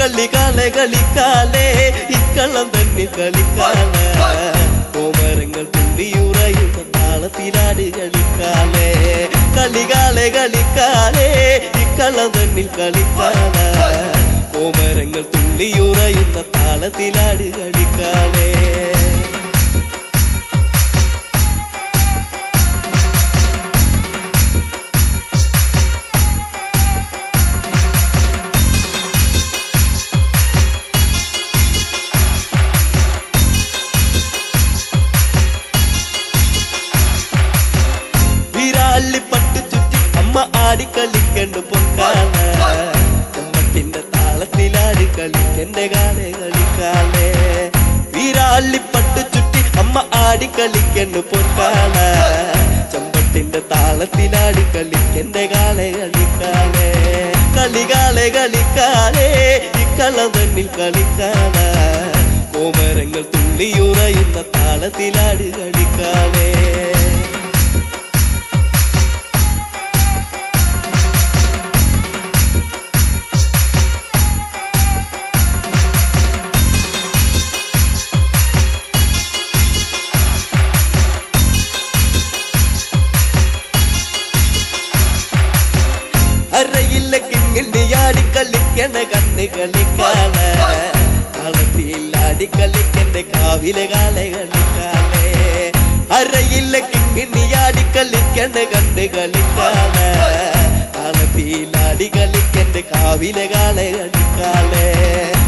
കളിക്കാലെ കളിക്കാലേ ഇക്കളം തന്നെ കളിക്കാല കോമരങ്ങൾ തുള്ളിയുറയുന്ന താളത്തിലാട് കളിക്കാലേ കളികാലെ കളിക്കാലേ ഇക്കളം തന്നെ കളിക്കാല കോമരങ്ങൾ തുള്ളിയുറയുന്ന താളത്തിലാട് കളിക്കാലേ പട്ട് ചുറ്റി അമ്മ ആടിക്കളിക്കണ്ട് പൊക്കാല ചമ്മട്ടിന്റെ താളത്തിലാടി കളിക്കന്റെ കാലേ കളിക്കാലേ വീരാളിപ്പട്ട് ചുറ്റി അമ്മ ആടിക്കളിക്കണ്ട് പൊക്കാല ചമ്മട്ടിന്റെ താളത്തിലാടി കളിക്കന്റെ കാലേ കളിക്കാലേ കളികാലേ കളിക്കാലേ ഇക്കളം തന്നിൽ കളിക്കാല കോമരങ്ങൾ തുള്ളിയുറയുന്ന താളത്തിലാടി കളിക്കാലേ അരയില്ല കിങ്ങിണ്ടി ആടിക്കളിക്കണ്ട കണ്ണ് കളിക്കാല കളത്തിൽ ആടിക്കളിക്കണ്ട കാവിലെ കാല കളിക്കാലേ അരയില്ല കിങ്ങിണ്ടി ആടിക്കളിക്കണ്ട കണ്ണ് കളിക്കാല കളത്തിൽ ആടിക്കളിക്കണ്ട കാവിലെ കാല കളിക്കാലേ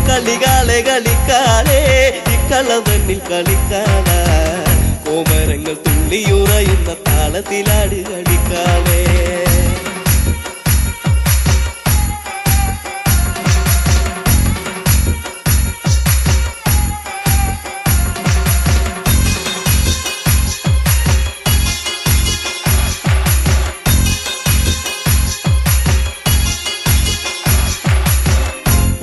കളികാലെ കളിക്കാലേ ഇക്കളം തന്നിൽ കളിക്കാല കോമരങ്ങൾ തുള്ളിയുറയുന്ന താളത്തിലാട് കളിക്കാലേ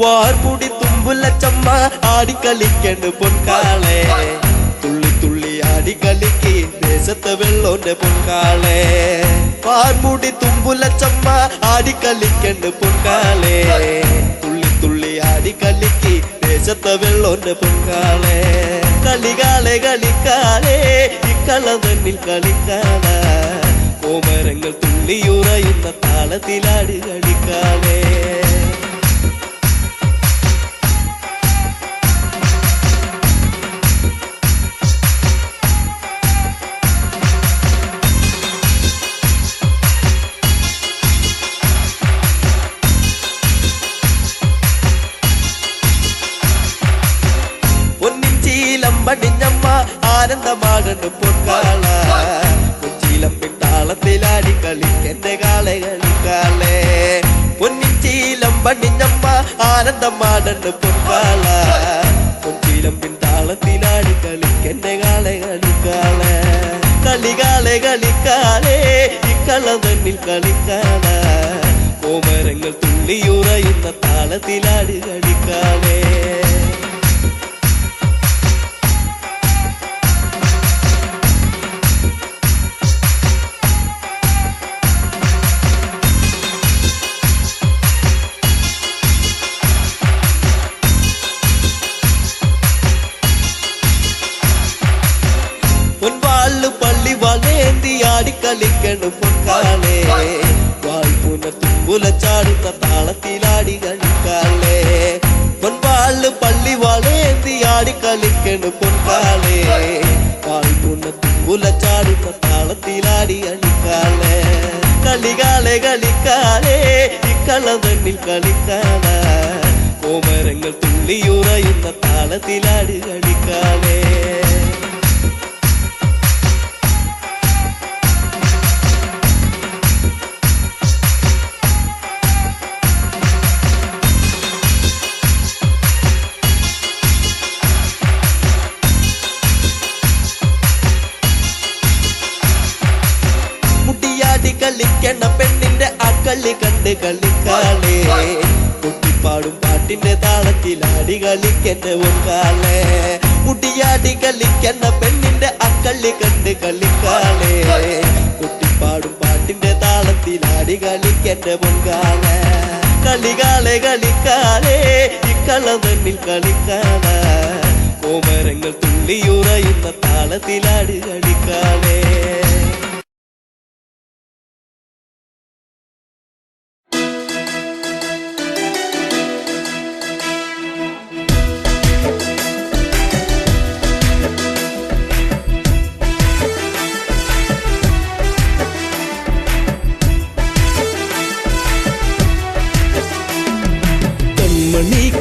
വാർമുടി തുമ്പുല ചമ്മ ആടിക്കളിക്കണ്ട് പൊൻകാളെ തുള്ളി തുള്ളി ആടിക്കളിക്ക് ദേശത്തെ വെള്ളോന്റെ പൊൻകാളെ വാർമുടി തുമ്പുല ചമ്മ ആടിക്കളിക്കണ്ട് പൊൻകാളെ തുള്ളി തുള്ളി ആടിക്കളിക്ക് ദേശത്തെ വെള്ളോന്റെ പൊൻകാളെ കളികാലെ കളിക്കാലേ ഇക്കളം തന്നിൽ കളിക്കാല കോമരങ്ങൾ തുള്ളിയുറയുന്ന താളത്തിലാട് കളിക്കാലേ പടിഞ്ഞമ്മ ആനന്ദമാകണ്ട് പൊൻകാള കൊച്ചിയിലമ്പിൻ താളത്തിലാടി കളിക്കന്റെ കാളെ കളിക്കാലേ പൊന്നിച്ചീലം പടിഞ്ഞമ്മ ആനന്ദമാകണ്ട് പൊൻകാള കൊച്ചിയിലമ്പിൻ താളത്തിലാടി കളിക്കന്റെ കാളെ കളിക്കാലേ കളികാലെ കളിക്കാലേ ഇക്കളം തന്നിൽ കളിക്കാല കോമരങ്ങൾ തുള്ളിയുറയുന്ന താളത്തിലാടി കളിക്കാലേ പൊൻവാള് പള്ളി വളേന്തി ആടിക്കളിക്കണ്ട് പൊൻകാലേ വാൾപുന തുമ്പുല ചാടുന്ന താളത്തിലാടി കളിക്കാലേ പൊൻവാള് പള്ളി വളേന്തി ആടിക്കളിക്കണ്ട് പൊൻകാലേ വാൾപുന തുമ്പുല ചാടുന്ന താളത്തിലാടി കളിക്കാലേ കളികാലെ കളിക്കാലേ ഇക്കളം തന്നിൽ കളിക്കാല കോമരങ്ങൾ തുള്ളിയുറയുന്ന താളത്തിലാടി കളിക്കാലേ കളിക്കണ പെണ്ണിന്റെ അക്കളി കണ്ട് കളിക്കാലേ കുട്ടിപ്പാടും പാട്ടിന്റെ താളത്തിലാടി കളിക്കണ്ട പൊൻകാലേ മുടിയാടി കളിക്കണ പെണ്ണിന്റെ അക്കളി കണ്ട് കളിക്കാലേ കുട്ടിപ്പാടും പാട്ടിന്റെ താളത്തിലാടി കളിക്കണ്ട പൊൻകാലേ കളികാളെ കളിക്കാളെ ഇക്കളം തന്നിൽ കളിക്കാള കോമരങ്ങൾ തുള്ളിയുറയുന്ന താളത്തിലാടി കളിക്കാളെ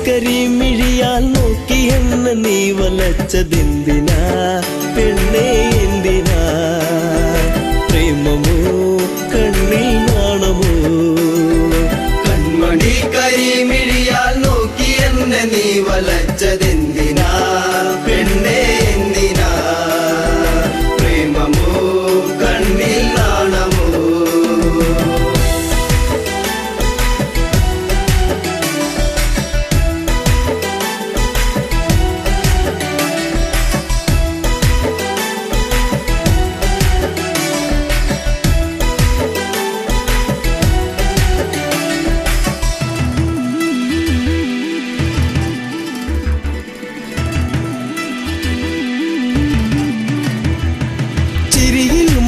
കരിമിഴിയാൽ നോക്കി എന്നെ നീ വലച്ചതെന്തിനാ പെണ്ണേ എന്തിനാ പ്രേമമോ കണ്ണിൽ നാണമോ കൺമണി കരിമിഴിയാൽ നോക്കി എന്നെ നീ വലച്ചതെന്തിനാ പെണ്ണേ എന്തിനാ പ്രേമമോ കണ്ണിൽ നാണമോ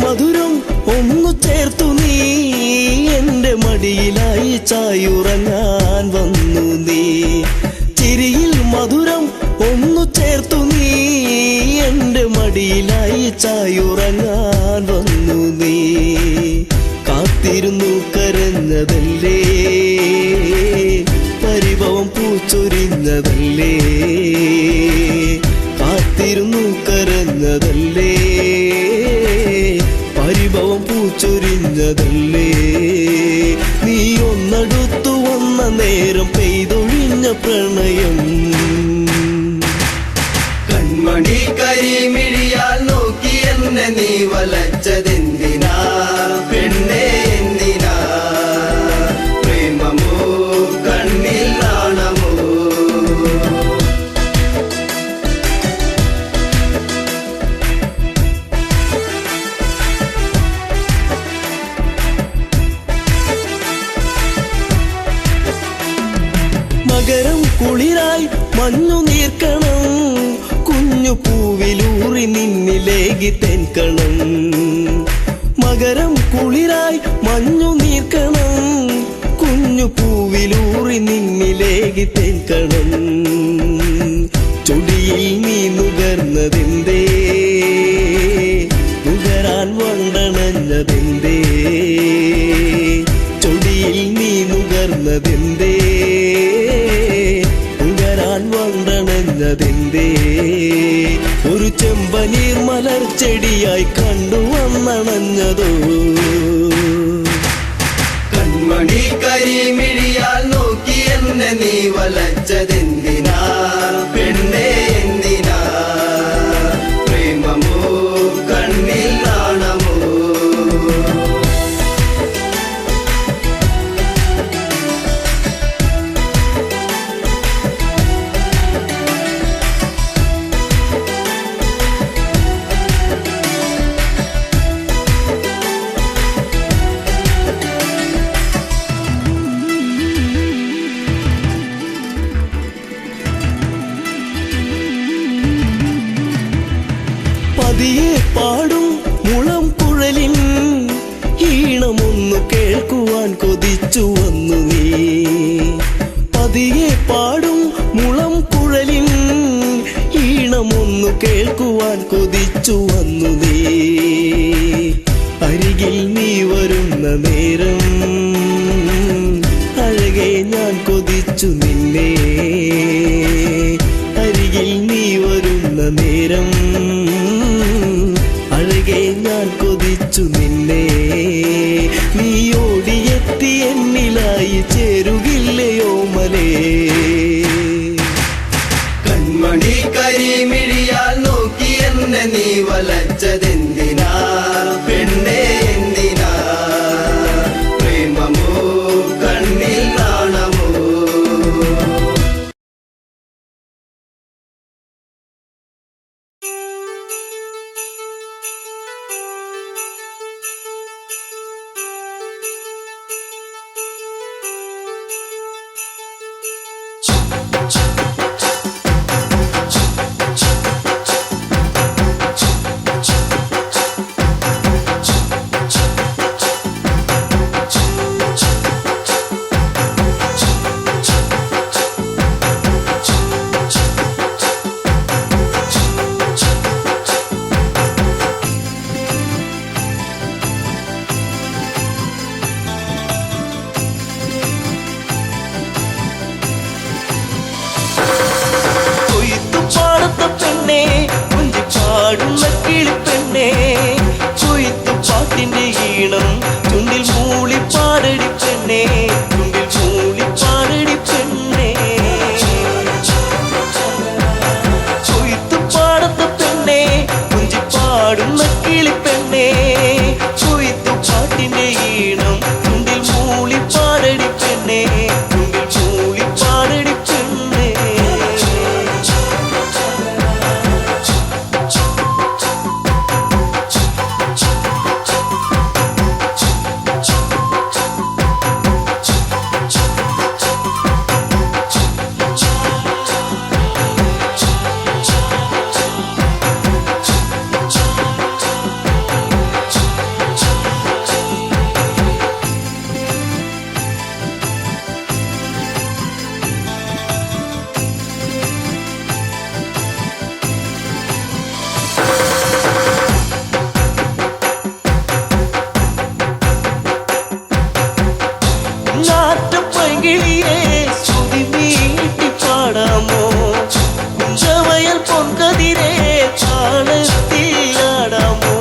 മധുരം ഒന്നു ചേർത്തു നീ എന്റെ മടിയിലായി ചായുറങ്ങാൻ വന്നു നീ ചിരിയിൽ മധുരം ഒന്നു ചേർത്തു നീ എന്റെ മടിയിലായി ചായുറങ്ങാൻ വന്നു നീ കാത്തിരുന്നു കരഞ്ഞതല്ലേ പരിഭവം പൂച്ചൊരിഞ്ഞതല്ലേ കാത്തിരുന്നു കരഞ്ഞതല്ലേ പരിഭവം പൂച്ചൊരിഞ്ഞതല്ലേ നീ ഒന്നടുത്തു വന്ന നേരം പെയ്തൊഴിഞ്ഞ പ്രണയം കൺമണി കരിമിഴിയാൽ നോക്കി എന്നെ നീ വലച്ചതെന്തിനാ പെണ്ണേ എന്തിനാ പ്രേമമോ കണ്ണിൽ നാണമോ മകരം കുളിരായി മഞ്ഞു നീർക്കണം കുഞ്ഞു പൂവിലൂറി നിന്നിലേകി തെൻകണം മകരം കുളിരായി മഞ്ഞു നീർക്കണം കുഞ്ഞു പൂവിലൂറി നിന്നിലേകി തെൻകണം ചൊടിയിൽ നീ നുകർന്നതെന്തേ നുകരാൻ വണ്ടണഞ്ഞതെന്തേ ചൊടിയിൽ നീ നുകർന്നതെന്തേ വണ്ടണഞ്ഞതെന്തേ ഒരു ചെമ്പനീർ മലർച്ചെടിയായി കണ്ടു വന്നണഞ്ഞതോ കൺമണി കരിമിഴിയാൽ നോക്കി എന്നെ നീ വലച്ചതെന്തിനാ പെണ്ണേ എന്തിനാ പ്രേമമോ കണ്ണിൽ നാണമോ പതിയെ പാടും മുളം കുഴലിൻ ഈണമൊന്നു കേൾക്കുവാൻ കൊതിച്ചു വന്നു നീ പതിയെ പാടും മുളം കുഴലിൻ ഈണമൊന്നു കേൾക്കുവാൻ കൊതിച്ചു വന്നു നീ അരികിൽ നീ വരുന്ന നേരം അഴകെ ഞാൻ കൊതിച്ചു നിന്നെ അരികിൽ നീ വരുന്ന നേരം അഴകെ ഞാൻ കൊതിച്ചു നിന്നെ നീ ഓടിയെത്തി എന്നിലായി ചേരുകില്ലയോ മലേ കൺമണി കരിമിഴിയാൽ നോക്കി എന്നെ നീ വലച്ചതെന്തിനാ പെണ്ണേ എന്തിനാ പ്രേമമോ കണ്ണിൽ നാണമോ പെണ്ണേ കുഞ്ചി പാടുന്ന കിളിപ്പെണ്ണേ കൊയ്ത്തു പാട്ടിന്റെ ഈണം ചുണ്ടിൽ മൂളി പാടടി പെണ്ണേ ചുണ്ടിൽ മൂളി പാടടി പെണ്ണേ കൊയ്ത്തു പാടത്ത പെണ്ണേ കുഞ്ചി പാടുന്ന കിളിപ്പെണ്ണേ കൊയ്ത്തു പാട്ടിന്റെ ഈണം ചുണ്ടിൽ മൂളി പാടടി പെണ്ണേ ചുണ്ടിൽ മൂളി പാടടി പെണ്ണേ നാട്ടുപൈങ്കിളിയെ സ്തുതി മീട്ടി പാടാമോ കുഞ്ചവയൽ പൊൻകതിരെ താളത്തിലാടാമോ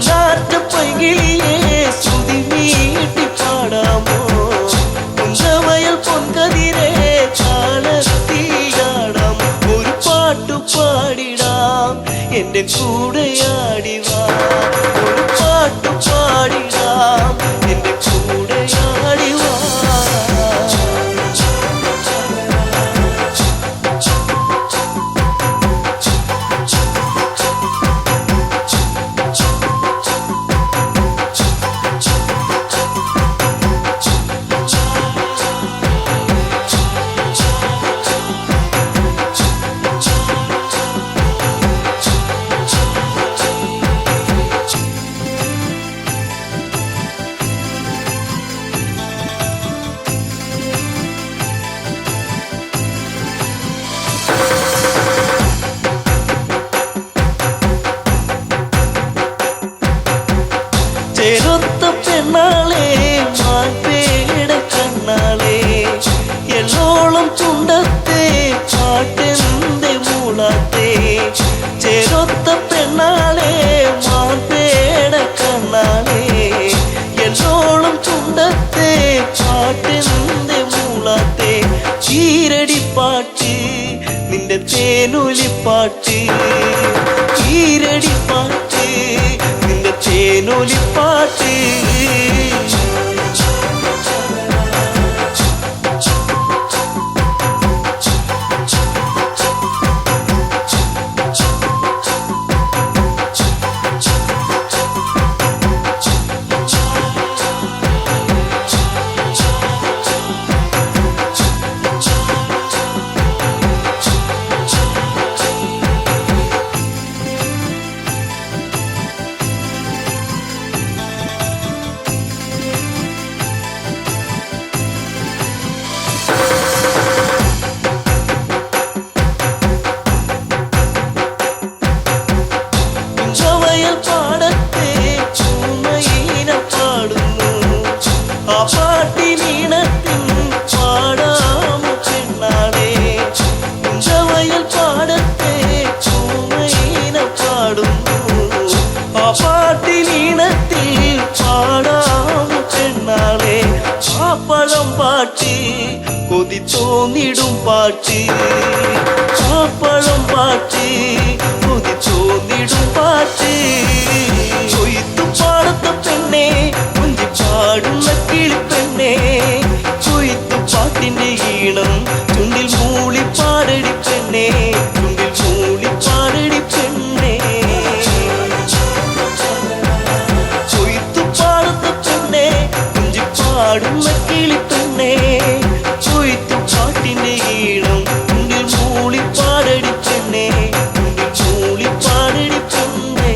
നാട്ടുപൈങ്കിളിയെ സ്തുതി മീട്ടി പാടാമോ കുഞ്ചവയൽ പൊൻകതിരെ താളത്തിലാടാമോ ഒരു പാട്ടു പാടിടാം എന്റെ കൂടെയാടിവാ ഒരു പാട്ടു പാടിടാം എന്റെ കൂടെയാടിവാ ചെറുത്ത പെണ്ണാളെ മാൻപേട കണ്ണാളെ എല്ലോളം ചുണ്ടത്തെ പാട്ടെന്തെ മൂളാത്തെ ചെറുത്ത പെണ്ണാളെ മാൻപേട കണ്ണാളെ എല്ലോളം ചുണ്ടത്തെ പാട്ടെന്തെ മൂളാത്തെ ചീരടിപ്പാട്ട് നിന്റെ തേനൊലിപ്പാട്ട് ചീരടിപ്പാട്ട് നിന്റെ തേനൊലിപ്പാട്ട് കുഞ്ചവയൽ പാടത്തെ ചൂമയിന പാടുന്നു ആ പാട്ടിനീണത്തിൻ പാടാമോ പെണ്ണാളെ കുഞ്ചവയൽ പാടത്തെ ചൂമയിന പാടുന്നു ആ പാട്ടിനീണത്തിൽ പാടാമോ പെണ്ണാളെ ആ പഴം പാട്ട് കൊതി തോന്നിടും പാട്ട് ആ പഴം പാട്ട് കൊതി തോന്നിടും പാട്ട് കൊയ്ത്തു പാടത്ത പെണ്ണേ കുഞ്ചി പാടുന്ന കിളിപ്പെണ്ണേ കൊയ്ത്തു പാട്ടിന്റെ ഈണം ചുണ്ടിൽ മൂളി പാടടി പെണ്ണേ ചുണ്ടിൽ മൂളി പാടടി പെണ്ണേ കൊയ്ത്തു പാടത്ത പെണ്ണേ കുഞ്ചി പാടുന്ന കിളിപ്പെണ്ണേ കൊയ്ത്തു പാട്ടിന്റെ ഈണം ചുണ്ടിൽ മൂളി പാടടി പെണ്ണേ ചുണ്ടിൽ മൂളി പാടടി പെണ്ണേ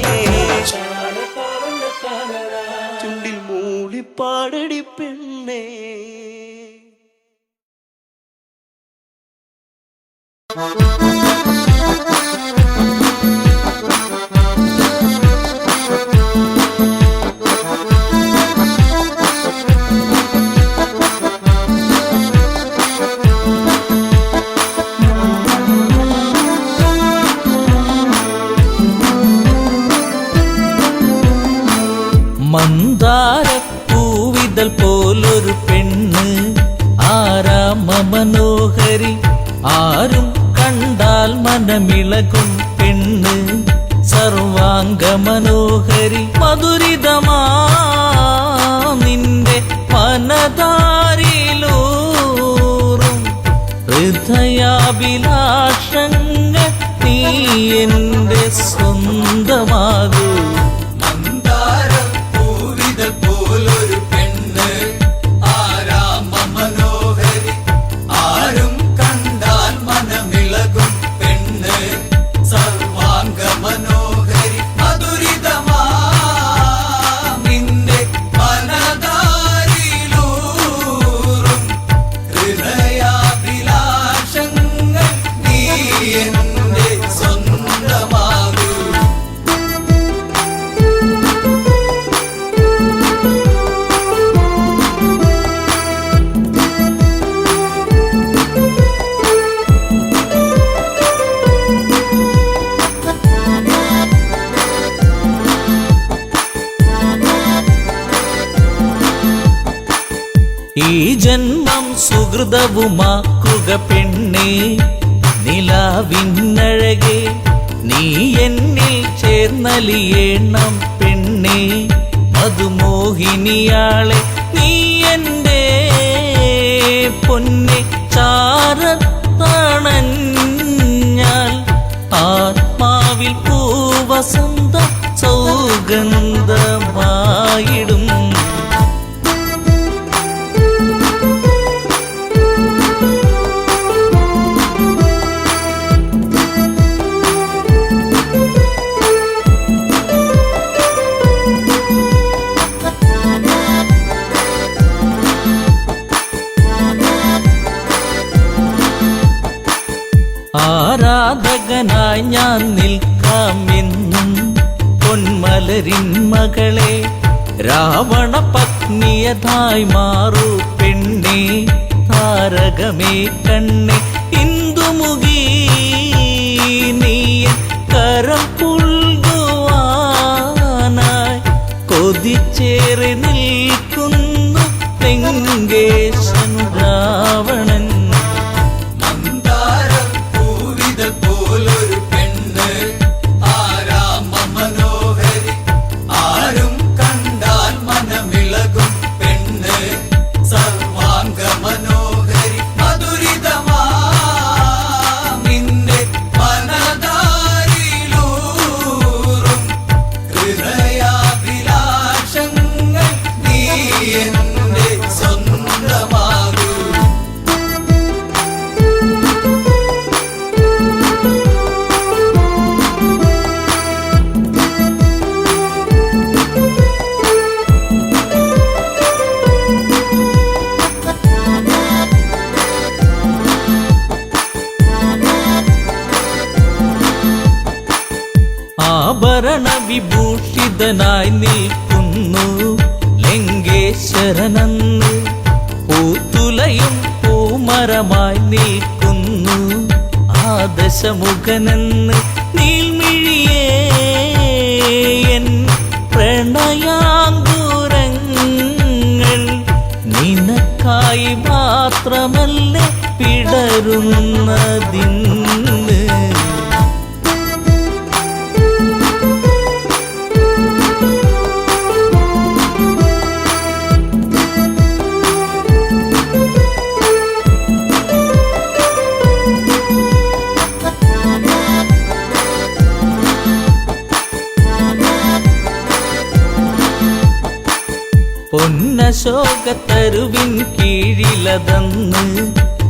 ചുണ്ടിൽ മൂളി പാടടി പെണ്ണേ മനോഹരി ആരും കണ്ടാൽ മനമിളകും പെണ്ണ് സർവാംഗ മനോഹരി മധുരിതമാ നിന്റെ മനതാരിലൂറും ഹൃദയാഭിലാഷങ്ങൾ നീ എന്റെ സ്വന്തമാകൂ ഈ ജന്മം സുഹൃതവുമാക്കുക പെണ്ണേ നിലാവിന്നഴകെ നീ എന്നിൽ ചേർന്നലിയേണം പെണ്ണേ മധുമോഹിനിയാളെ നീ എൻ്റെ പൊന്നെ ചാരത്തണഞ്ഞാൽ ആത്മാവിൽ പൂവസന്ത സൗഗന്ധമായിടും ആരാധകനായി ഞാൻ നിൽക്കാമെന്നും പൊന്മലരിൻ മകളെ രാവണ പത്നിയതായി മാറൂ പെണ്ണേ താരകമേ കണ്ണേ ഇന്ദുമുഖി നീ കരം പുൽകുവാനായി കൊതിച്ചേറി നിൽക്കുന്നു ലങ്കേശൻ രാവണൻ ആഭരണ വിഭൂഷിതനായി നിൽക്കുന്നു ലങ്കേശ്വരനെന്ന് പൂത്തുലയും പൂമരമായി നിൽക്കുന്നു ആദശമുഖനെന്ന് നീൽമിഴിയേ എൻ പ്രണയാങ്കുരങ്ങൾ നിനക്കായി മാത്രമല്ലേ പിടരുന്നതിന്ന് പൊന്നശോകത്തരുവിൻ കീഴിലതന്ന്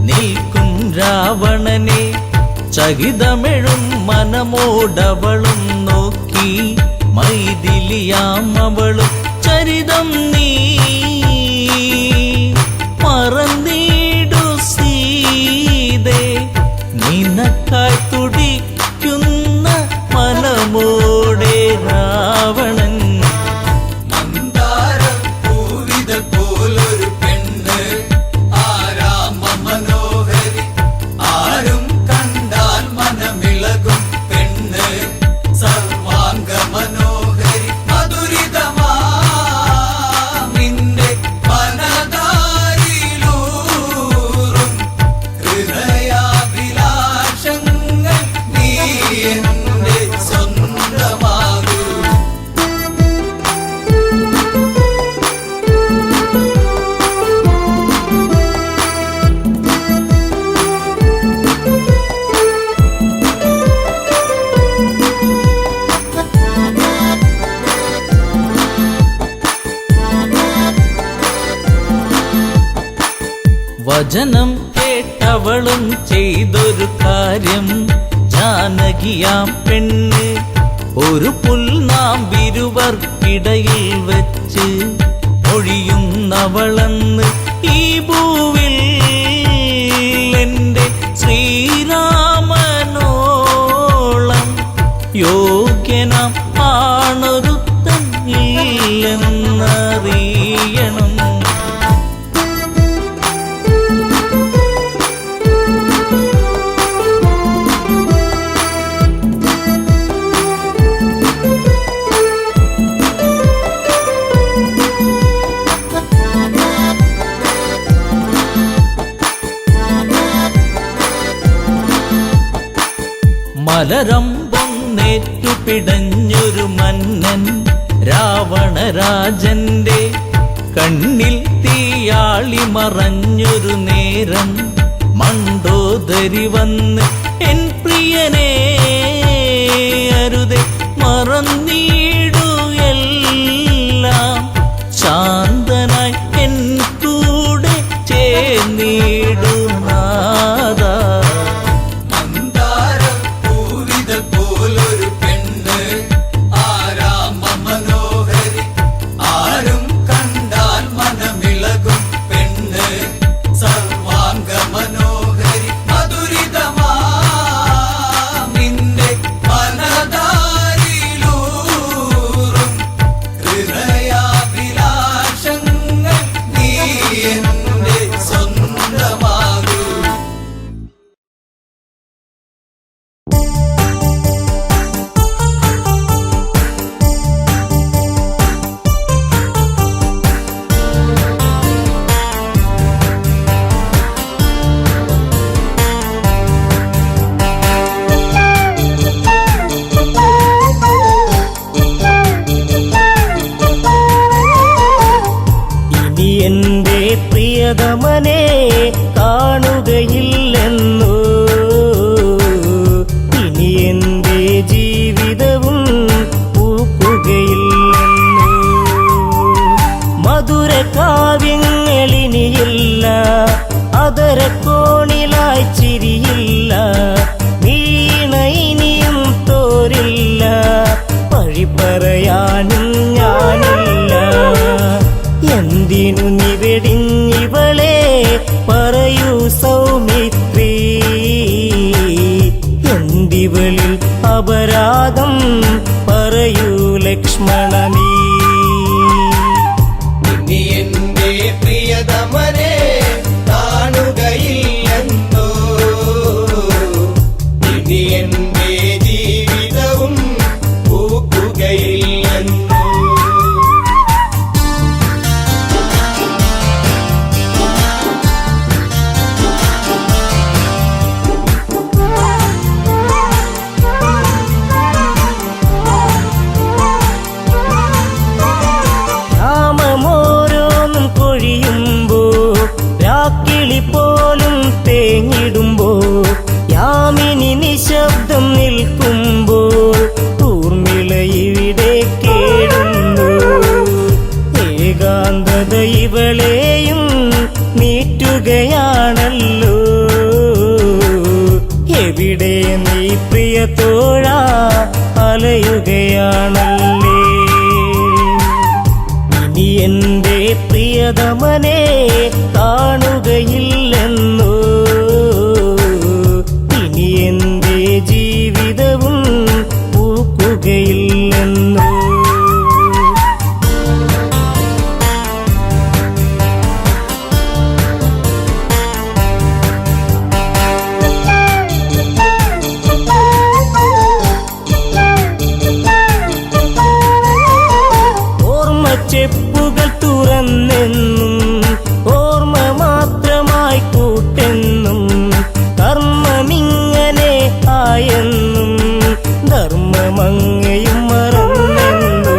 നിൽക്കും രാവണനെ ചകിതമെഴും മനമോടവളും നോക്കി മൈഥിലിയാം അവളും ചരിതം നീ മറന്നിടു സീതേ നിനക്കായി തുടിക്കുന്ന മനമോടെ രാവണൻ മനോഹരി മധുരിതമാ നിന്റെ മനതാരിലൂറും വചനം കേട്ടവളും ചെയ്തൊരു കാര്യം, ജാനകിയാം പെണ്ണ് ഒരു പുൽനാമ്പിരുവർക്കിടയിൽ വെച്ച് ഒഴിയുന്നവളെന്ന് ഈ ഭൂവിൽ എൻ്റെ ശ്രീരാമനോളം യോഗ്യനാം ആണൊരുത്തൻ ഇല്ലെന്നറിയണം. മലരമ്പൊന്നേറ്റു പിടഞ്ഞൊരു മന്നൻ രാവണരാജന്റെ കണ്ണിൽ തീയാളി മറഞ്ഞൊരു നേരം, മണ്ടോദരി വന്ന് എൻ പ്രിയനെ അരുതെ മറന്നീടു എല്ലാം, ശാന്തനായി എൻ കൂടെ ചേർന്നിടു നാദാ. പ്രിയതമനെ കാണുകയില്ലെന്നു, ഇനി എൻ്റെ ജീവിതവും പൂക്കുകയില്ലെന്നു. മധുര കാവ്യങ്ങളിനിയില്ല, അതരക്കോണിലായി ചിരിയില്ല, വീണ ഇനിയും തോരില്ല, വഴി പറയാനും ഞാനില്ല. എന്തിനു നിവെടിഞ്ഞിവളെ പറയൂ സൗമിത്രി, എന്തിവളിൽ അപരാധം പറയൂ ലക്ഷ്മണനീ. ഇനി എന്റെ പ്രിയതമനെ കാണുകയില്ലെന്നോ, ഇനി എന്റെ ജീവിതവും പൂക്കുകയില്ലെന്നോ. പോലും തേങ്ങിടുമ്പോ, യാമിനി നിശബ്ദം നിൽക്കുമ്പോൾ, ഊർമിള ഇവിടെ കേടുന്നു. ഏകാന്തത ഇവളെയും നീറ്റുകയാണല്ലോ, എവിടെ നീ പ്രിയ തോഴ അലയുകയാണല്ലേ. ഇനി എൻ്റെ പ്രിയതമനെ കാണുകയില്ലെന്നു, ഇനി എൻ്റെ ജീവിതവും പൂക്കുകയില്ലെന്നു. ചെപ്പുകൾ തുറന്നെന്നും ഓർമ്മ മാത്രമായി കൂട്ടെന്നും, കർമ്മമിങ്ങനെ ആയെന്നും ധർമ്മമങ്ങയും മറന്നെന്നു.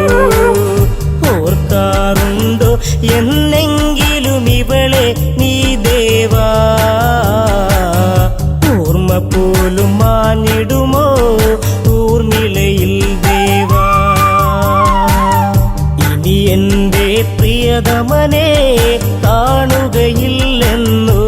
ഓർക്കാറുണ്ടോ എന്നെങ്കിലും ഇവളെ നീ ദേവാ, ഓർമ്മ പോലും മാഞ്ഞിടുമോ ഊർമിളയിൽ ദേവാ. എന്റെ പ്രിയതമനെ കാണുകയില്ലെന്നു,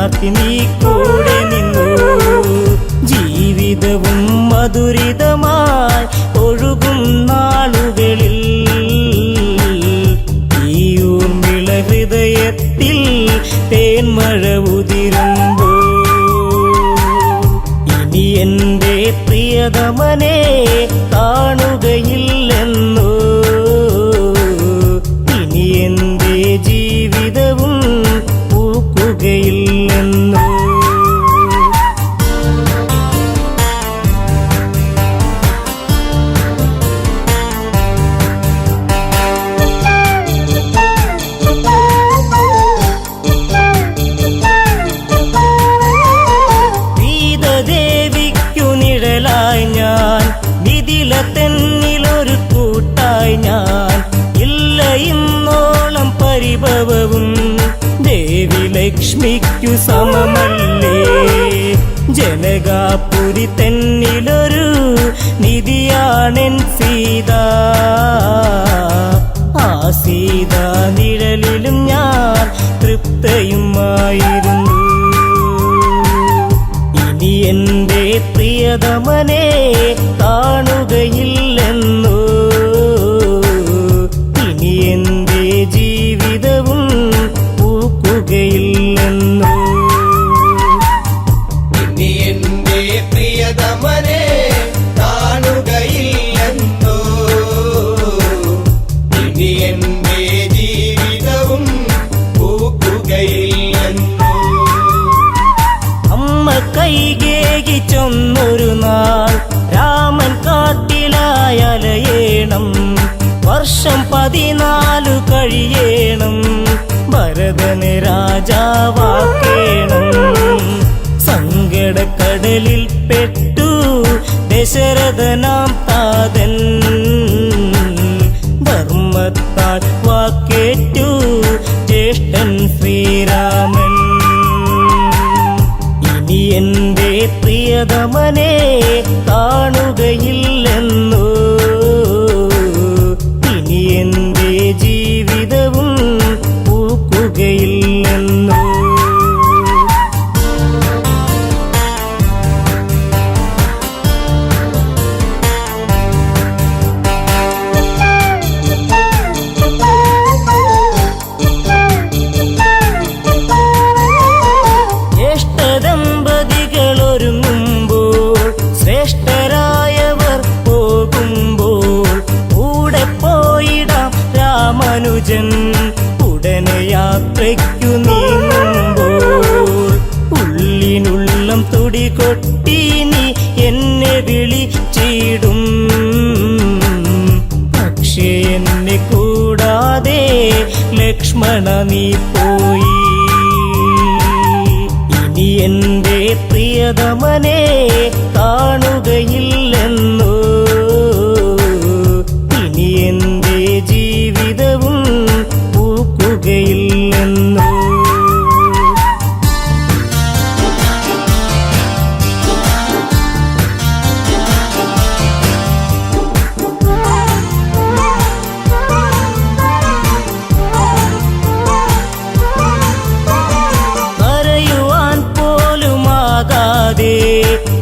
ചാർത്തി നീ കൂടെ നിന്നു. ജീവിതവും മധുരിതമായി ഒഴുകും നാളുകളിൽ ഈ ഊർമിള ഹൃദയത്തിൽ തേന്മഴ ഉതിരുമ്പോ ഇനി എൻ്റെ പ്രിയതമനെ കാണുകയില്ലെന്നോ, ഇനി എൻ്റെ ജീവിതവും പൂക്കുകയില്ലെന്നോ. തെന്നിലൊരു കൂട്ടായി ഞാൻ ഇല്ല ഇന്നോളം പരിഭവവും ദേവി ലക്ഷ്മിക്കു സമമല്ലേ. ജനകാപുരി തെന്നിലൊരു നിധിയാണെൻ സീത, ആ സീത നിഴലിലും ഞാൻ തൃപ്തയുമായിരുന്നു. ഇനി എൻ്റെ പ്രിയതമനെ കാണുകയില്ലെന്നോ, ഇനി എൻ്റെ ജീവിതവും പൂക്കുകയില്ലെന്നോ. ഇനി എൻ്റെ പ്രിയതമനെ കാണുകയില്ലെന്നോ, ഇനി എൻ്റെ ജീവിതവും പൂക്കുകയില്ലെന്നോ. അമ്മ കൈകേകി ചൊന്നൊരു നാൾ രാമൻ കാട്ടിലായലയേണം. വർഷം 14 കഴിയേണം, ഭരതന് രാജാവാക്കേണം. സങ്കടക്കടലിൽ പെട്ടു ദശരഥനാം താതൻ, ധർമ്മത്താൽ വാക്കേറ്റു ജ്യേഷ്ഠൻ ശ്രീരാമൻ. ഇനി എൻ്റെ പ്രിയതമനെ കാണുകയില്ലെന്നോ, ഇനി എൻ്റെ ജീവിതവും പൂക്കുകയില്ലെന്നോ. ശ്രേഷ്ഠരായവർ പോകുമ്പോൾ കൂടെ പോയിടാം രാമാനുജൻ. ഉടനെ യാത്രയ്ക്കു നീങ്ങുമ്പോൾ ഉള്ളിനുള്ളം തുടികൊട്ടി നീ എന്നെ വിളിച്ചിടും. പക്ഷേ എന്നെ കൂടാതെ ലക്ഷ്മണ നീ പോയി. ഇനി എൻ്റെ പ്രിയതമനെ കാണുകയില്ലെന്നോ, ഇനി എൻ്റെ ജീവിതവും പൂക്കുകയില്ലെന്നോ.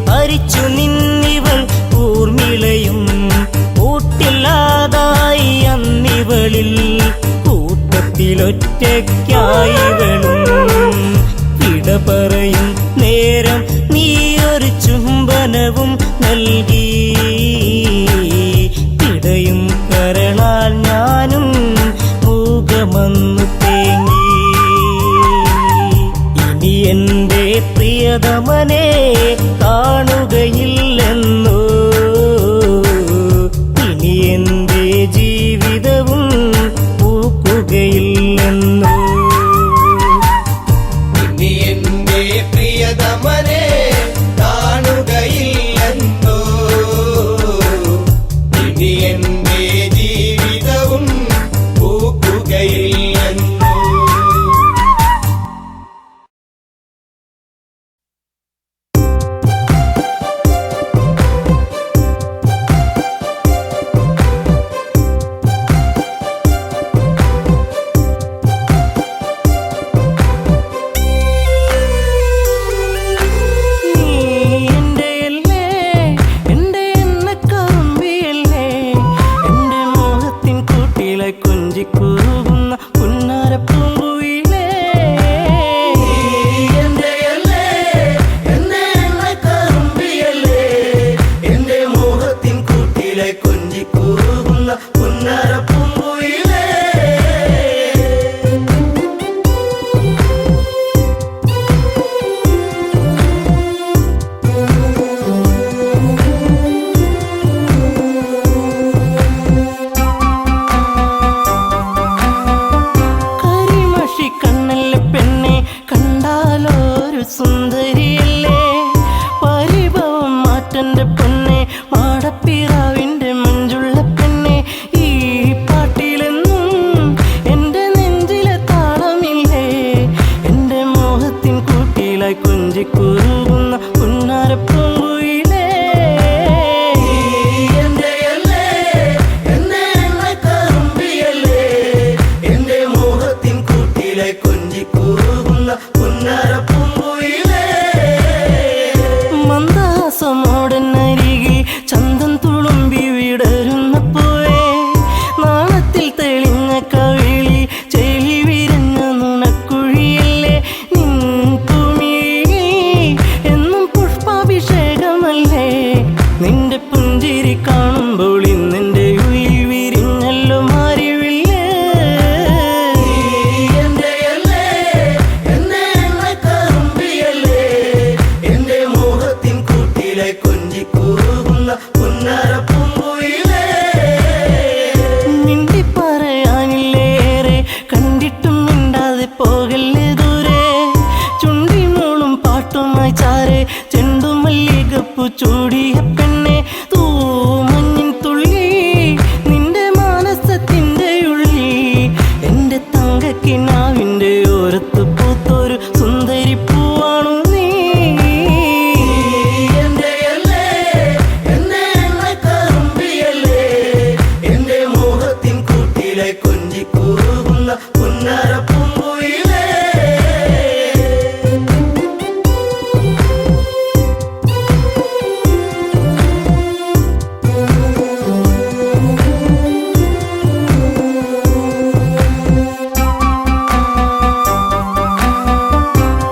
ഹരിച്ചു നിന്നിവൾ ഊർമിളയും കൂട്ടില്ലാതായി അന്നിവളിൽ കൂട്ടത്തിലൊറ്റയ്ക്കായിവളും. ഇട പറയും നേരം നീയൊരു ചുംബനവും നൽകി, ഇടയും കരളാൽ ഞാനും മൂകമന്നു തേങ്ങി. ഇനി എൻ്റെ പ്രിയതമനെ കാണുകയില്ലെന്നോ, ഇനി എൻ്റെ ജീവിതവും പൂക്കുകയില്ലെന്നോ. ഇനി എൻ്റെ പ്രിയതമനെ കാണുകയില്ലെന്നോ, ഇനി എൻ്റെ ജീവിതവും പൂക്കുകയില്ലെന്നോ. കൊഞ്ചിക്കുറുകുന്ന പുന്നാരപ്പൂങ്കുയിലേ കൊഞ്ചിക്കൂറുകുന്ന പുന്നാരപ്പൂങ്കുയിലേ കരിമഷി കണ്ണല്ലേ പെണ്ണെ കണ്ടാലോരു സുന്ദരിയല്ലേ പരിഭവം മാറ്റന്റെ പൊന്നെ മാടപ്പിറാവിന്റെ മഞ്ചുള്ള പെണ്ണെ ഈ പാട്ടിലെന്നും എന്റെ നെഞ്ചിലെ താളമില്ലേ എന്റെ മോഹത്തിൻ കൂട്ടിലായി കൊഞ്ചിക്കുറുകുന്ന പുന്നാരപ്പൂങ്കുയിലേ കൊഞ്ചിക്കൂറുകുന്ന പുന്നാരപ്പൂങ്കുയിലേ മന്ദാസമോടനരികിൽ ചന്തം തുളുമ്പി വിടരുന്ന പൂവേ നാളത്തിൽ തെളിഞ്ഞ കവിളിൽ ചെളി വിരിഞ്ഞ നുണക്കുഴിയല്ലേ നിൻ തുമിഴിയിൽ എന്നും പുഷ്പാഭിഷേകമല്ലേ നിന്റെ പുഞ്ചിരി കാണുമ്പോൾ ഇന്നെന്റെ ഉയിൽ വിരിഞ്ഞല്ലോ മാറിവില്ലേ കൊഞ്ചിക്കൂറുകുന്ന പുന്നാരപ്പൂങ്കുയിലേ മിണ്ടി പറയാനില്ലേറെ കണ്ടിട്ടും മിണ്ടാതെ പോകല്ലേ ദൂരെ ചുണ്ടി മൂളും പാട്ടുമായി ചാരെ ചെണ്ടുമല്ലികപ്പു ചൂടിയ പെണ്ണെ തൂമഞ്ഞിൻ തുള്ളി നിന്റെ മാനസത്തിന്റെ ഉള്ളി എന്റെ തങ്കക്കിനാവിന്റെ ഓരത്ത് പൂത്തൊരു സുന്ദരി പൂവാണു നീ കൊഞ്ചിക്കൂറുകുന്ന പുന്നാരപ്പൂങ്കുയിലേ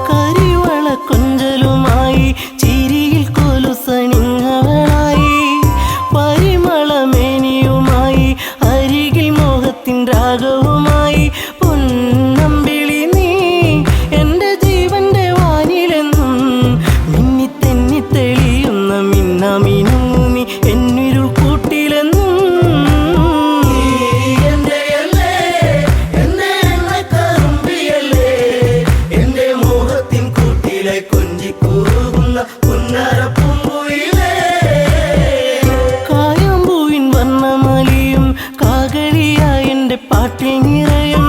കരിവള കൊഞ്ചലുമായി ചിരിയിൽ കൊലുസണിഞ്ഞവളായി പരിമളമേനിയുമായി അരികിൽ മോഹത്തിൻ രാഗവുമായി പൊന്നമ്പിളി നീ എന്റെ ജീവന്റെ വാനിലെന്നും മിന്നി തെന്നി തെളിയുന്ന മിന്നമിനുങ്ങി എന്നിരുൾ കൂട്ടിലെന്നും കൊഞ്ചിക്കൂറുകുന്ന പുന്നാരപ്പൂങ്കുയിലേ കായാമ്പൂവിൻ വർണ്ണമലിയും കാകളിയായ എന്റെ പാട്ടിൽ നിറയും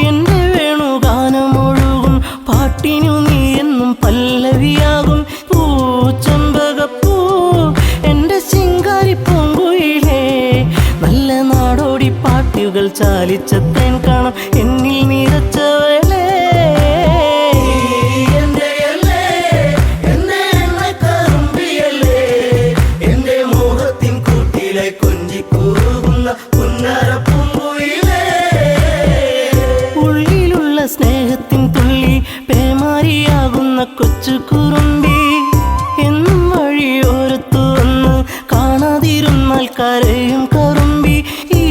എന്റെ വേണുഗാനമൊഴുകും പാട്ടിനു നീ എന്നും പല്ലവിയാകും പൂച്ചമ്പകപ്പൂ എന്റെ ശിങ്കാരി പൂങ്കുയിലേ നല്ല നാടോടി പാട്ടുകൾ ചാലിച്ച തേൻ കാണാം എന്നിൽ നിറച്ചവളേ കൊഞ്ചിക്കൂറുകുന്ന പുന്നാരപ്പൂങ്കുയിലേ ഉള്ളിലുള്ള സ്നേഹത്തിൻ തുള്ളി പേമാരിയാകുന്ന കൊച്ചു കുറുമ്പി എന്നും വഴിയോരത്തു വന്ന് കാണാതിരുന്നാൽ കരയും കറുമ്പി ഈ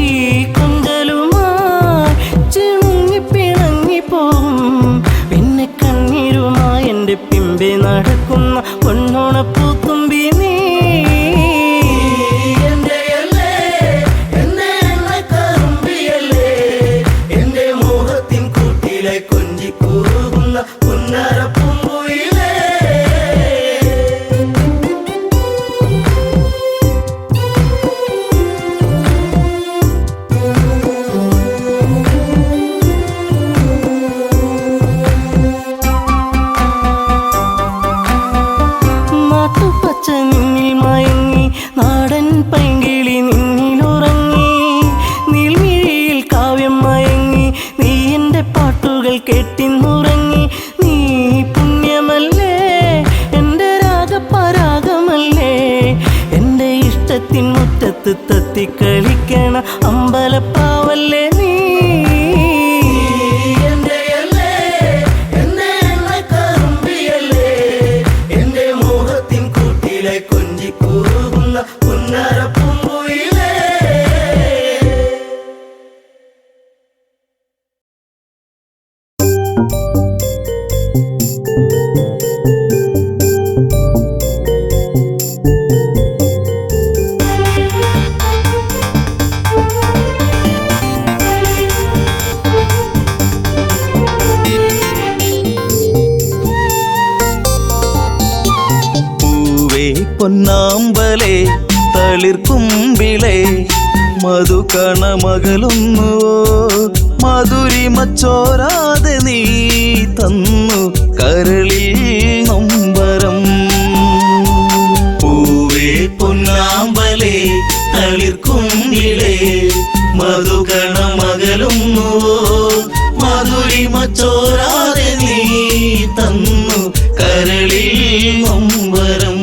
കൊഞ്ചലുമായി ചിണുങ്ങി പിണങ്ങിപ്പോകും പിന്നെ കണ്ണീരുമായി എൻ്റെ പിമ്പെ നടക്കുന്ന പൊന്നോണപ്പൂത്തുമ്പി നീ കൊഞ്ചിക്കൂറുകുന്ന പുന്നാരപ്പൂങ്കുയിലേ നാട്ടുപച്ച നിന്നിൽ മയങ്ങി നാടൻ പൈങ്കിളി നിന്നിലുറങ്ങി നീൽമിഴിയിൽ കാവ്യം മയങ്ങി നീ എൻ്റെ പാട്ടുകൾ കെട്ടിന്നുറങ്ങി നീ പുണ്യമല്ലേ എൻ്റെ രാഗപരാഗമല്ലേ എൻ്റെ ഇഷ്ടത്തിൻ മുറ്റത്ത് തത്തിക്കളിക്കണ അമ്പലപ്പാവല്ലേ നീ പൊന്നാമ്പലേ തളിർക്കുമ്പിളേ മധുകണമകലുന്നു മധുരിമച്ചോരാതെ നീ തന്നു കരളിൽ നൊമ്പരം. പൂവേ പൊന്നാമ്പലേ തളിർക്കുമ്പിളേ മധുകണമകലുന്നു മധുരിമച്ചോരാതെ നീ തന്നു കരളിൽ നൊമ്പരം.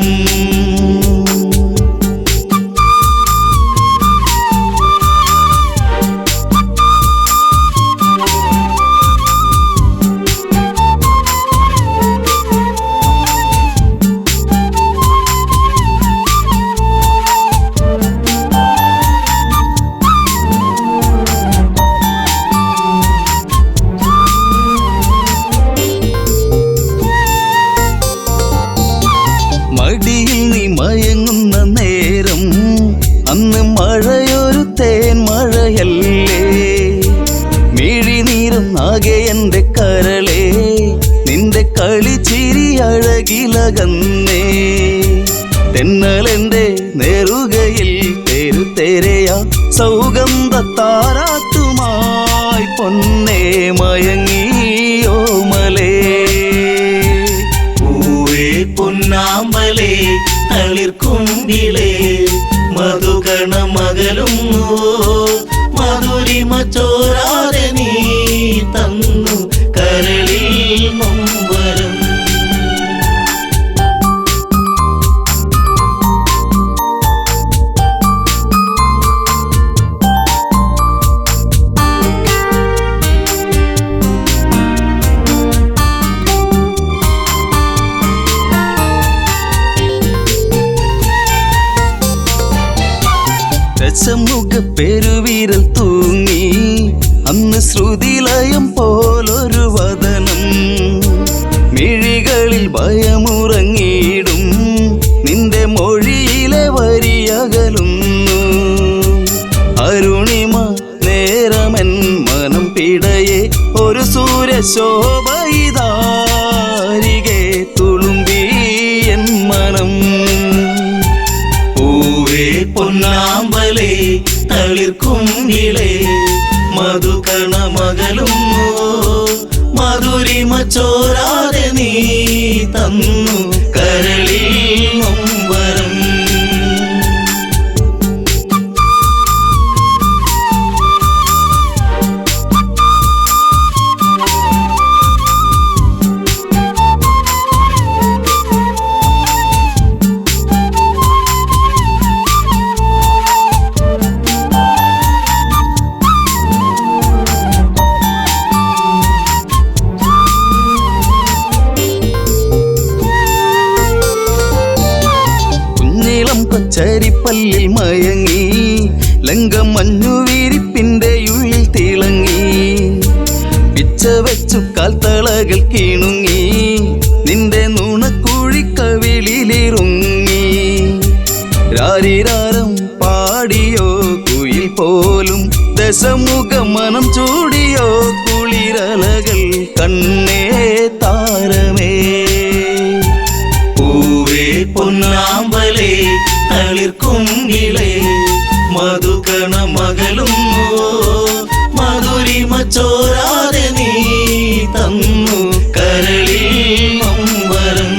മടിയിൽ നീ മയങ്ങുന്ന നേരം അന്ന് മഴയൊരു തേൻ മഴയല്ലേ, മിഴിനീരും ആകെ എൻ്റെ കരളേ നിന്റെ കളിച്ചിരി അഴകിലകന്നേ. തെന്നലെൻ്റെ നേറുകയിൽ തെരുതെരയാ സൗഗന്ധ താരാട്ടുമായി പൊന്നേ മയങ്ങിയോ മലേ. പൊന്നാമ്പലേ തളിർക്കുമ്പിളേ മധുകണമകലുന്നു മധുരിമച്ചോരാതെ നീ തന്നു കരളിൽ നൊമ്പരം. രസമുഖ പെരുവിരൽ തൂങ്ങി അന്ന് ശ്രുതിലയം പോലൊരു വദനം, മിഴികളിൽ ഭയമുറങ്ങിയിടും നിന്റെ മൊഴിയിലെ വരിയകലുന്നു. അരുണിമ നേരമൻ മനം പിടയെ ഒരു സൂര്യശോഭയിതാരികെ തുളുമ്പി എൻ മനം. പൂവേ പൊന്നാമ്പലേ തളിർക്കുമ്പിളേ മധുകണമകലുന്നു മധുരിമച്ചോരാതെ നീ തന്നു കരളിൽ നൊമ്പരം. പച്ചരിപ്പല്ലിൽ മയങ്ങി ലങ്കം മഞ്ഞുവിരിപ്പിന്റെ ഉള്ളിൽ തിളങ്ങി, പിച്ച വെച്ചു കാൽത്തളകൾ കീണുങ്ങി നിന്റെ നുണക്കുഴിക്കവിളിലിറുങ്ങി. രാരിരാരം പാടിയോ കുയിൽ പോലും ദശമുഖ മനം ചൂടിയോ കുളിരലകൾ കണ്ണേ താരമേ. പൂവേ പൊന്നാമ്പലേ തളിർക്കുമ്പിളേ മധുകണമകലുന്നു മധുരിമച്ചോരാതെ നീ തന്നു കരളിൽ നൊമ്പരം.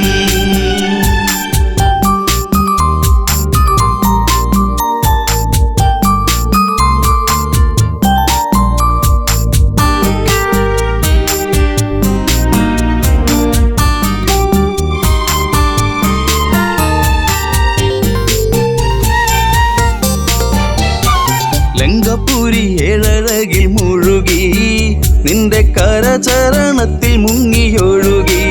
ലങ്കപുരി ഏഴഴകിൽ മുഴുകി നിന്റെ കരചരണത്തിൽ മുങ്ങിയൊഴുകി,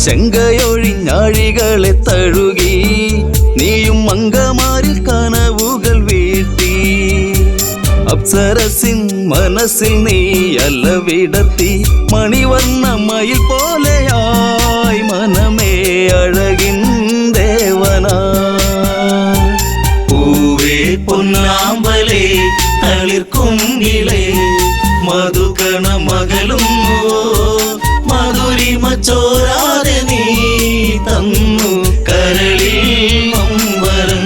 ശങ്കയൊഴിഞ്ഞാഴികളെ തഴുകി നീയും മങ്കമാരിൽ കനവുകൾ വീഴ്ത്തി. അപ്സരസിൻ മനസ്സിൽ നീ അല്ല വിടർത്തി മണിവർണ്ണ മയിൽ പോലെയായി മനമേ അഴകിൻ ദേവനാ പൂവേ പൊന്നാമ്പലേ തളിർക്കുങ്കിളേ മധുകണ മകളും മധുരിമ ചോരാതെ നീ തന്നു കരളിൽ മമ്പരം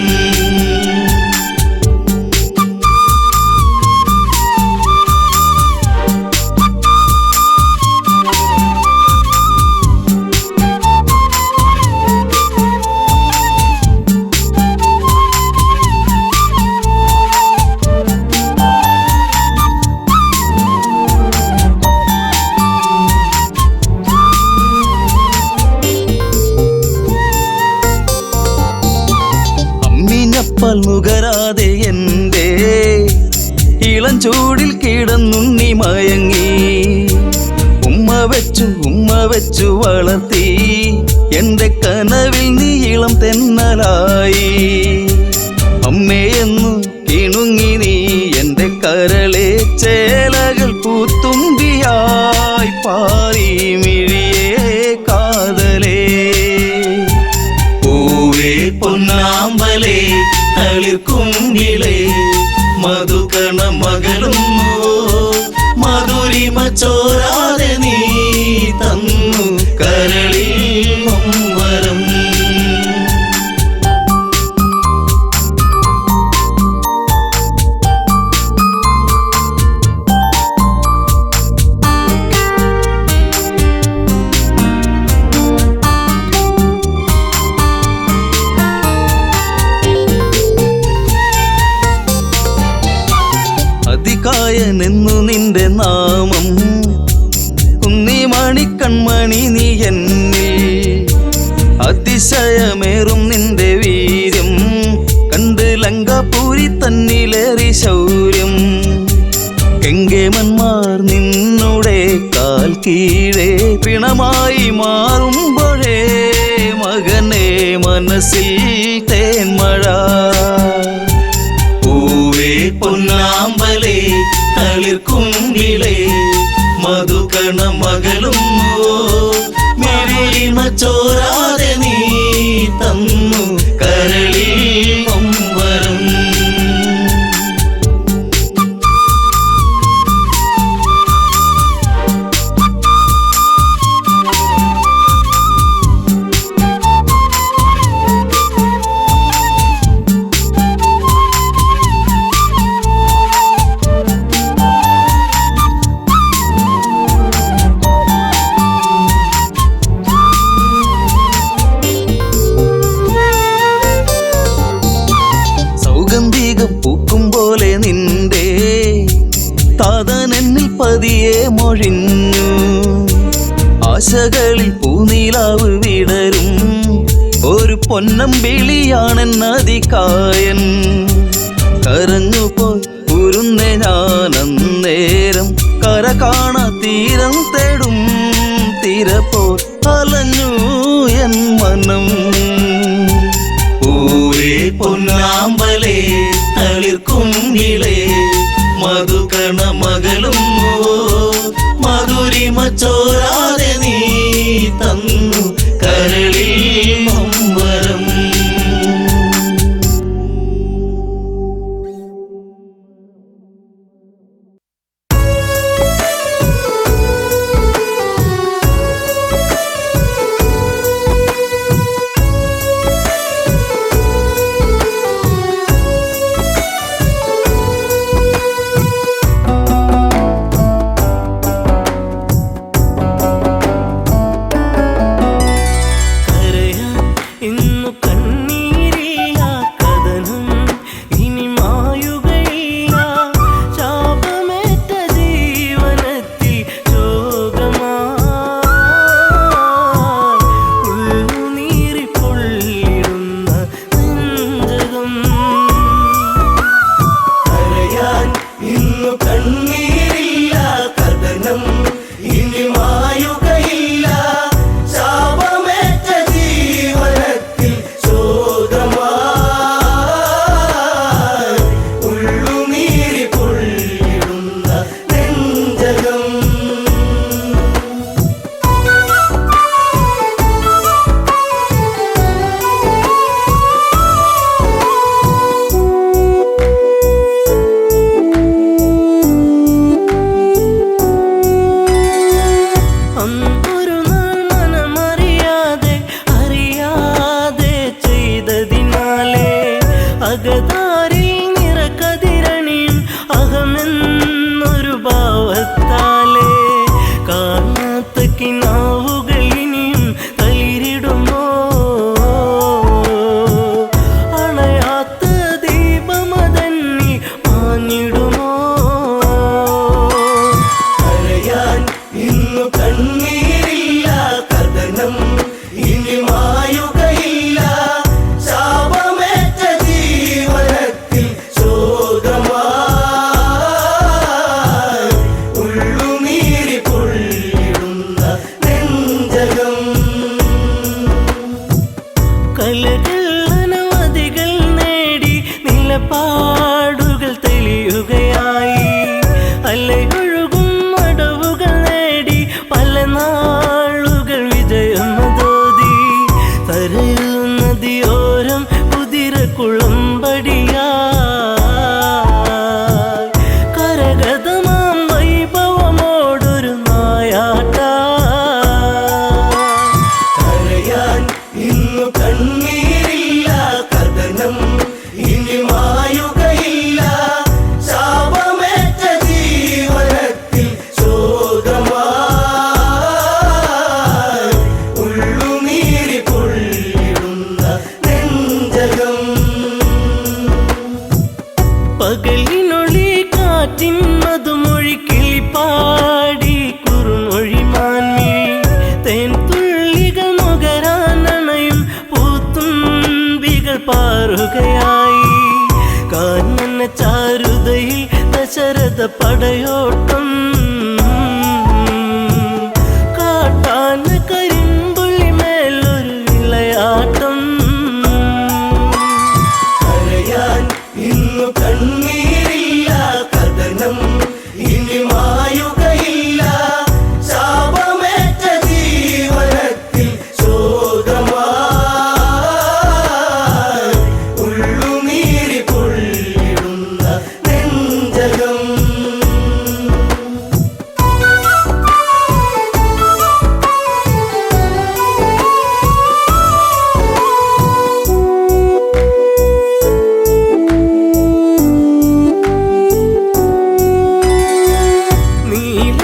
നുകരാതെ എൻ്റെ ഇളം ചൂടിൽ കിടന്നുണ്ണി മയങ്ങി ഉമ്മ വെച്ചു വളർത്തി എൻ്റെ കനവിൽ നീ ഇളം തെന്നലായി അമ്മയെന്നു കിണുങ്ങി നീ എൻ്റെ കരളെ ചേലകൾ പൂത്തുമ്പിയായി പാറി മിഴിയേ കാതലേ പൂവേ പൊന്നാമ്പലേ തളിർക്കുങ്കിളേ മധുകണ മകളും മധുരിമ ചോരാതെ നീ തന്നു കരളിൽ മമ്പരം അതികായനെന്നു നിന്റെ നാമം കുന്നിമണി കൺമണി നീ എന്നിൽ അതിശയമേറും നിന്റെ വീര്യം കണ്ട് ലങ്കാപൂരി തന്നിലേറി ശൗര്യം കെങ്കേമന്മാർ നിന്നുടെ കാൽ കീഴേ പിണമായി മാറുമ്പോഴേ മകനെ മനസ്സിൽ തേന്മഴ പൂവേ പൊന്നാമ്പലേ തളിർക്കുങ്കിളേ മധുകണ മകളും മെറിമ ചോരാതെ നീ തന്നു കരളിൽ മമ്പരം പൂക്കും പോലെ നിന്റെ താതനെന്നിൽ പതിയെ മൊഴിഞ്ഞു ആശകളിൽ പൂനീലാവ് വിടരും ഒരു പൊന്നമ്പിളിയാണെന്നതികായൻ കരഞ്ഞുപോയി ഉരുന്നെ ഞാനന്നേരം കര കാണാ തീരം തേടും തിരപ്പോൾ അലഞ്ഞു എൻ മനം പൂവേ പൊന്നാമ്പലേ തളിർക്കുങ്കിളേ മധുകണ മകളും മധുരിമ ചോരാതെ നീ തന്നു കരളിൽ മമ്പരം പാടി കുറുമൊഴി മാൻമിഴി തേൻ തുള്ളികൾ നുകരാനണയും പൂത്തുമ്പികൾ പാറുകയായി കാനന ചാരുതയിൽ ദശരഥ പടയോട്ടം കാട്ടാന കരിമ്പുള്ളി മേലൊരു വിളയാട്ടം കരയാൻ ഇന്നു കണ്ണീരില്ല കഥനം ഇനി മായുകയില്ല ശാപമേറ്റ ജീവനത്തിൽ ശോകമായി ഉള്ളുനീരി പൊള്ളിടുന്ന നെഞ്ചകം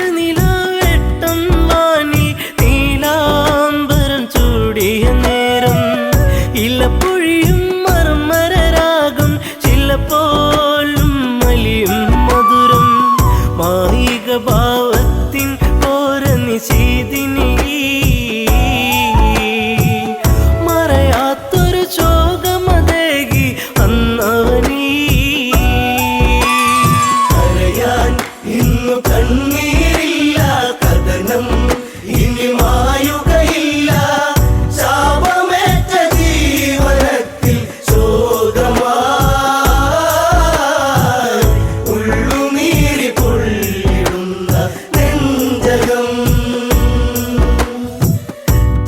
നീലനിലാവെട്ടം വാനിൽ നീലാംബരം ചൂടിയ നേരം ഇലപ്പൊഴിയും മർമരരാഗം ചിലപ്പോലും മലിയും മധുരം മായിക ഭാവത്തിൻ ഓര നിശീതിനി മറയാത്തൊരു ശോകമതേകി അന്നവനീ കരയാൻ ഇന്നു കണ്ണീരില്ല കഥനം ഇനി മായുകയില്ല ശാപമേറ്റ ജീവനത്തിൽ ശോകമായി ഉള്ളുനീരി പൊള്ളിടുന്ന നെഞ്ചകം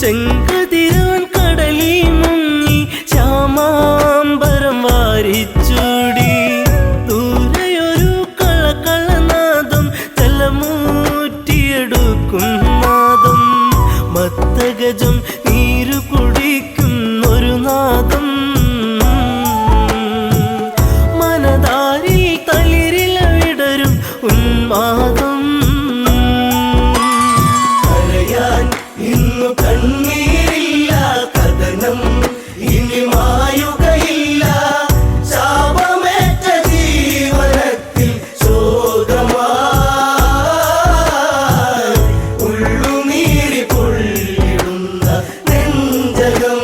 ചെങ്കതിരവൻ കടലിൽ മുങ്ങി ശ്യാമാംബരം വാരിച്ചൂടി ദൂരെയൊരു കളകളനാദം തലമൂറ്റിയെടുക്കും നാദം മത്തഗജം നീരു കുടിക്കും ഒരു നാദം മനതാരിൽ തളിരില വിടരും ഉന്മാദം കരയാൻ ഇന്നു കണ്ണീരില്ല കഥനം ഇനി മായുകയില്ല ശാപമേറ്റ ജീവനത്തിൽ ശോകമായി ഉള്ളുനീരി പൊള്ളിടുന്ന നെഞ്ചകം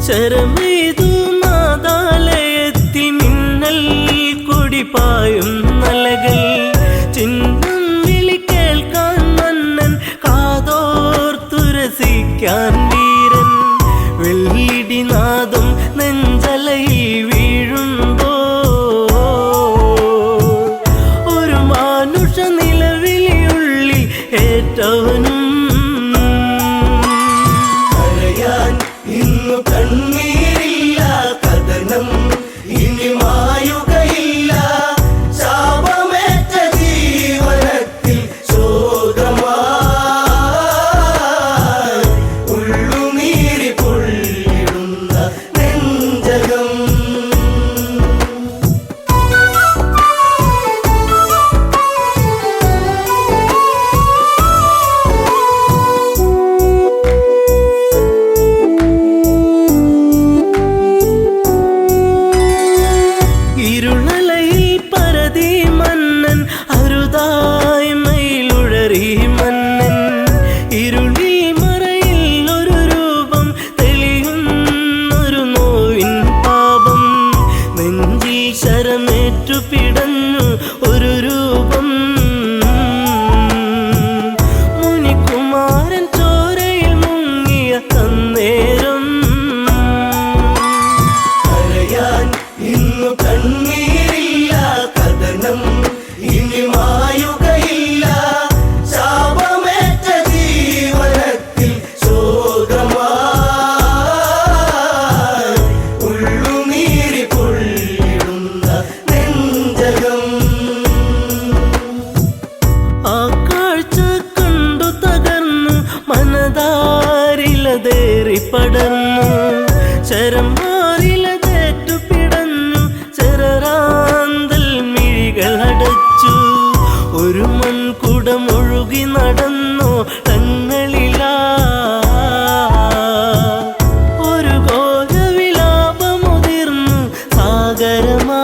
ശരമെയ്തു നാദാലയത്തിൽ മിന്നൽ കൊടിപായും നലകൾ ചിഹ്നം വിളി കേൾക്കാൻ മന്നൻ കാതോർത്തുരസിക്കാൻ വീരൻ വെള്ളിടിനാദം നെഞ്ചലയിൽ വീഴുമ്പോ ഒരു മാനുഷ നിലവിളിയുള്ളിൽ ഏറ്റവനും കരയാൻ ഇന്നു കണ്ണീരില്ല കഥനം ഇനി മായുകയില്ല ശാപമേറ്റ ജീവനത്തിൽ ശോകമായി ഉള്ളുനീരി പൊള്ളിടുന്ന നെഞ്ചകം ഇരുളലയിൽ പരതി മന്നൻ അരുതായ്മയിലുഴറി മന്നൻ ഇരുളിൽ മറയിൽ ഒരു രൂപം തെളിയുന്നൊരു നോവിൻ പാപം നെഞ്ചിൽ ശരമേറ്റു പിടഞ്ഞു ഒരു രൂപം മുനികുമാരൻ ചോരയിൽ മുങ്ങിയ അന്നേരം കരയാൻ ഇന്നു കണ്ണീരില്ല കഥനം ഇനി മായുകയില്ല ശാപമേറ്റ ജീവനത്തിൽ ശോകമായി ഉള്ളുനീരി പൊള്ളിടുന്ന നെഞ്ചകം ആ കാഴ്ച കണ്ടു തകർന്നു മനതാരിലതേറി പടർന്നു ശരം മാറിലതേറ്റു പിടഞ്ഞു ചെറാന്തൽ മിഴികൾ അടച്ചു ഒരു മൺകുടം ഒഴുകി നടന്നു തങ്ങളിലാ ഒരു ഘോരവിലാപമുതിർന്നു സാഗരമാ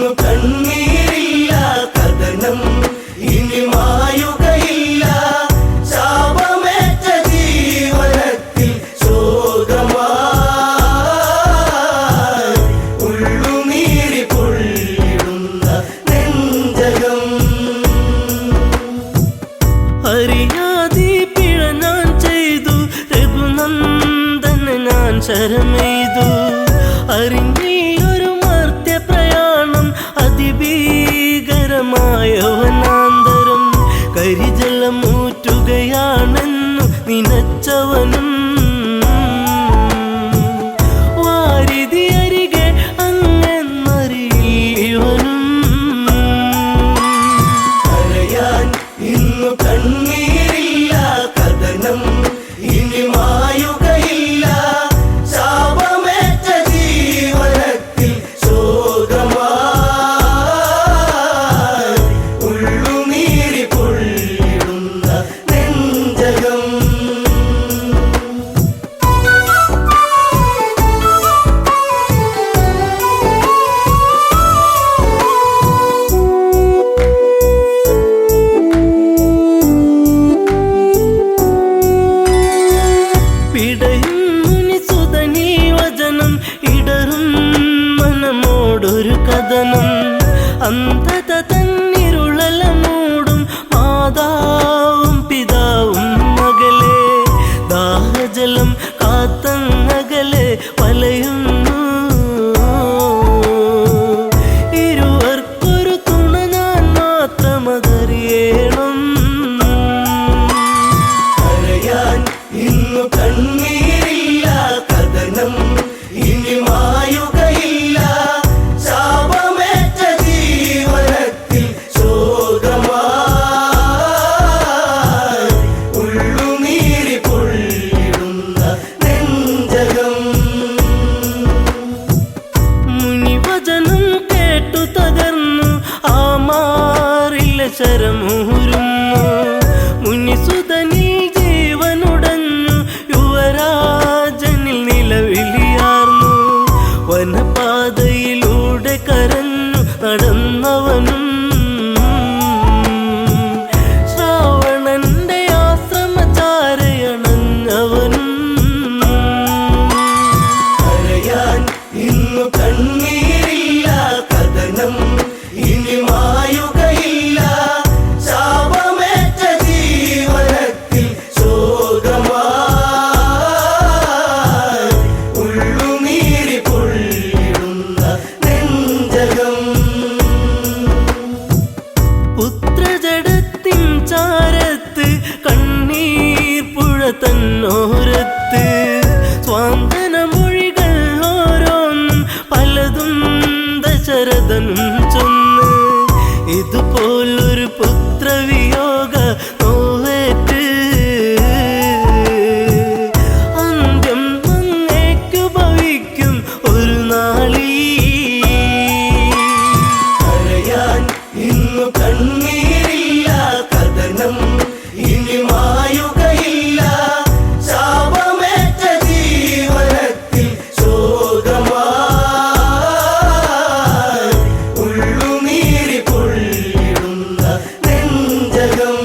ഇന്നു കണ്ണീരില്ല കഥനം ഇനി മായുകയില്ല ശാപമേറ്റ ജീവനത്തിൽ ശോകമായി ഉള്ളുനീരി പൊള്ളിടുന്ന നെഞ്ചകം അറിയാതെ പിഴ ഞാൻ ചെയ്തു രഘുനന്ദന് ഞാൻ ശരമെയ്തു അറിഞ്ഞൊരു മർത്യ പ്രയാണം അതിഭീകരമായ വനാന്തരം കരിജലമൂറ്റുകയാണെന്നു നിനച്ചവനും വാരിധി അരികെ അങ്ങെന്നറിയവനും കരയാൻ ഇന്നു കണ്ണീരില്ല കഥനം ഇനി മായുകയില്ല ശാപമേറ്റ ജീവനത്തിൽ ശോകമായി ഉള്ളുനീരി പൊള്ളിടുന്ന നെഞ്ചകം പിടയും മുനിസുതനീ വചനം ഇടറും മനമോടൊരു കഥനം അന്ധത തന്നിരുളല മൂടും മാതാവും പിതാവും മകളെ ദാഹജലം കാത്തങ്ങകലെ വലയുന്നു ഇരുവർക്കൊരു തുണ ഞാൻ മാത്രമതറിയണം കരയാൻ ഇന്നു കണ്ണീരില്ല കഥനം ഇനി മായുകയില്ല ശാപമേറ്റ ജീവനത്തിൽ ശോകമായി ഉള്ളുനീരി പൊള്ളിടുന്ന നെഞ്ചകം മുനിവചനം കേട്ടു തകർന്നു ആ മാറില്ല ശരമൂരുന്നു മുനിസുതനിൽ ജീവനുടഞ്ഞു യുവരാജനിൽ നിലവിളിയാർന്നു വനപാതയിലൂടെ കരഞ്ഞു നടന്നവനും ശ്രാവണന്റെ ആശ്രമചാരയണഞ്ഞവനും കരയാൻ ഇന്നു കണ്ണീരില്ല കഥനം ഇനി മായുകയില്ല ശാപമേറ്റ ജീവനത്തിൽ ശോകമായി ഉള്ളുനീരി പൊള്ളിടുന്ന നെഞ്ചകം പുത്രജടത്തിൻ ചാരത്ത് കണ്ണീർ പുഴ തന്നോരത്ത് സ്വാന്തന മൊഴികൾ ഓരോന്നും പലതും ദശരഥനും ചൊന്ന് ഇതുപോലൊരു പുത്രവിയോഗ നോവേറ്റ് അന്ത്യം അങ്ങേക്കു ഭവിക്കും ഒരു നാളീ കരയാൻ ഇന്നു കണ്ണീരില്ല കഥനം ഇനി മായുകയില്ല ശാപമേറ്റ ജീവനത്തിൽ ശോകമായി ഉള്ളുനീരി പൊള്ളിടുന്ന നെഞ്ചകം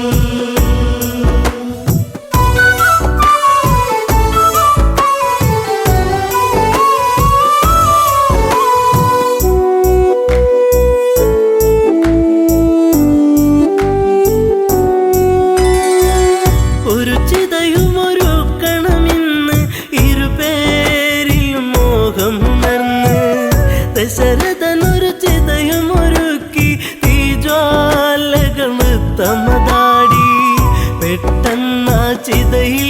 ഒരു ചിതയുമൊരുക്കണമെന്ന് ഇരുപേരിലും മോഹമുണർന്ന് ദശരഥനൊരു ചിതയുമൊരുക്കി തീജ്വാലകൾ തമതാടി പെട്ടെന്ന ചിതയിൽ